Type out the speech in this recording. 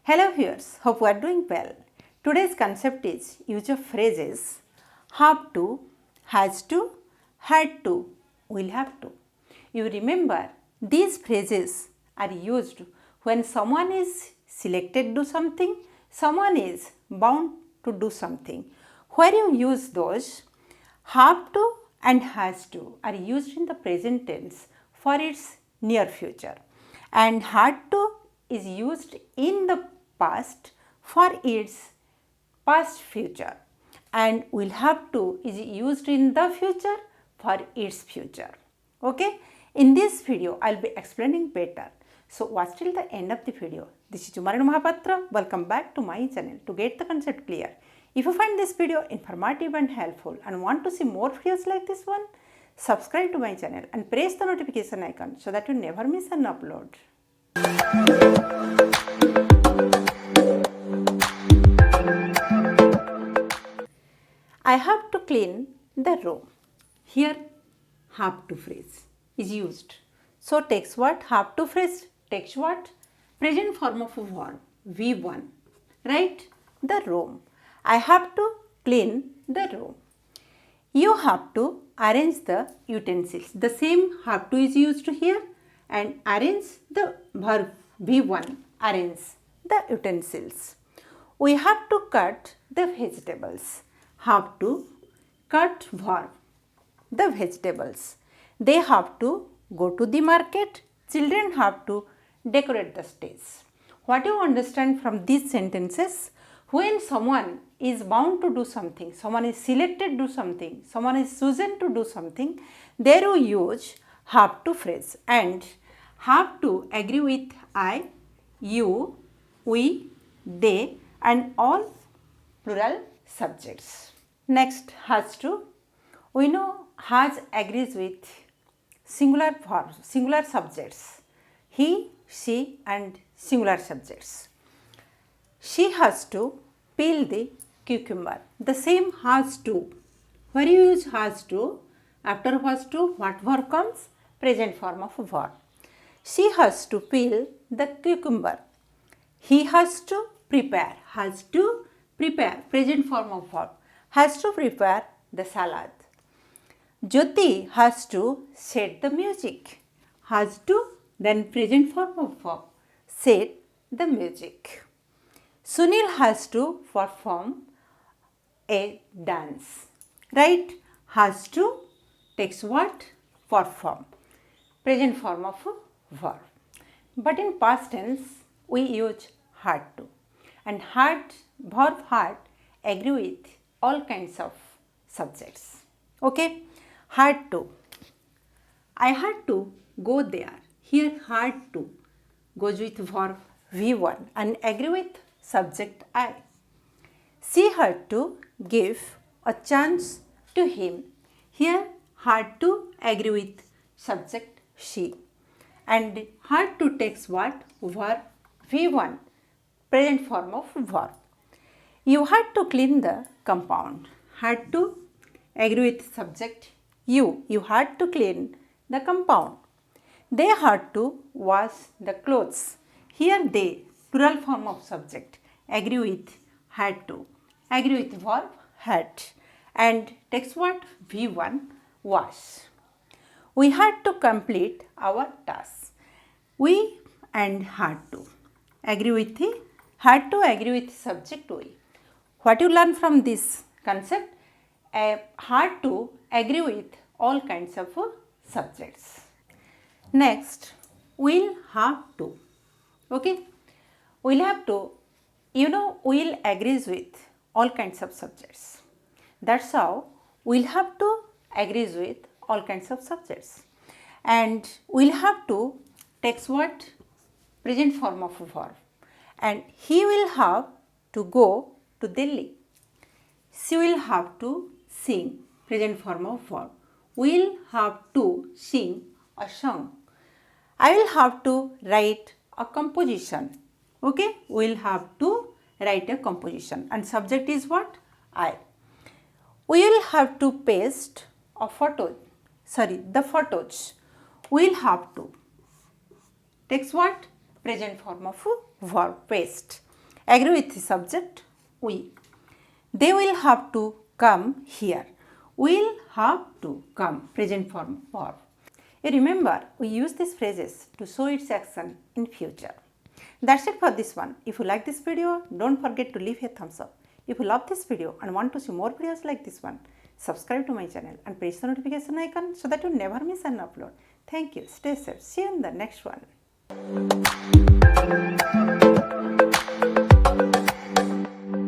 Hello viewers, hope you are doing well. Today's concept is use of phrases have to, has to, had to, will have to. You remember these phrases are used when someone is selected to do something, someone is bound to do something. Where you use those, have to and has to are used in the present tense for its near future, and had to is used in the past for its past future, and will have to is used in the future for its future. Okay, in this video I will be explaining better, so watch till the end of the video. This is Umarani Mahapatra. Welcome back to my channel. To get the concept clear, if you find this video informative and helpful and want to see more videos like this one, subscribe to my channel and press the notification icon so that you never miss an upload. I have to clean the room. Here have to phrase is used. So takes what? Have to phrase takes what? Present form of a verb V1, right? The room. I have to clean the room. You have to arrange the utensils. The same have to is used here, and arrange the verb V1, arrange the utensils. We have to cut the vegetables. Have to cut verb the vegetables. They have to go to the market. Children have to decorate the stage. What you understand from these sentences? When someone is bound to do something, someone is selected to do something, someone is chosen to do something, there we use have to phrase, and have to agree with I, you, we, they and all plural subjects. Next, has to. We know has agrees with singular verbs, singular subjects, he, she and singular subjects. She has to peel the cucumber. The same has to. Where you use has to, after has to, what verb comes? Present form of a verb. She has to peel the cucumber. He has to prepare. Has to prepare. Present form of verb. Has to prepare the salad. Jyoti has to set the music. Has to, then present form of verb. Set the music. Sunil has to perform a dance. Right? Has to takes what? Perform. Present form of a verb. But in past tense, we use had to. And verb had agree with all kinds of subjects. Okay? Had to. I had to go there. Here had to goes with verb V1 and agree with subject I. She had to give a chance to him. Here had to agree with subject she. And had to takes what? Verb V1, present form of verb. You had to clean the compound. Had to agree with subject you. You had to clean the compound. They had to wash the clothes. Here they, plural form of subject, agree with had to. Agree with verb had. And takes what? V1, wash. We had to complete our task. We and had to. Agree with the, had to agree with subject we. What you learn from this concept? Had to agree with all kinds of subjects. Next, will have to. Okay, will have to. You know, will agrees with all kinds of subjects. That's how will have to agrees with all kinds of subjects. And will have to takes what? Present form of a verb. And he will have to go to Delhi. She will have to sing. Present form of verb. Will have to sing a song. I will have to write a composition. Okay, will have to write a composition, and subject is what? I. We will have to paste a photo. The photos. Will have to takes what? Present form of verb, paste. Agree with the subject, we. They will have to come here. Will have to come, present form verb. You remember, we use these phrases to show its action in future. That's it for this one. If you like this video, don't forget to leave a thumbs up. If you love this video and want to see more videos like this one, subscribe to my channel and press the notification icon so that you never miss an upload. Thank you. Stay safe. See you in the next one.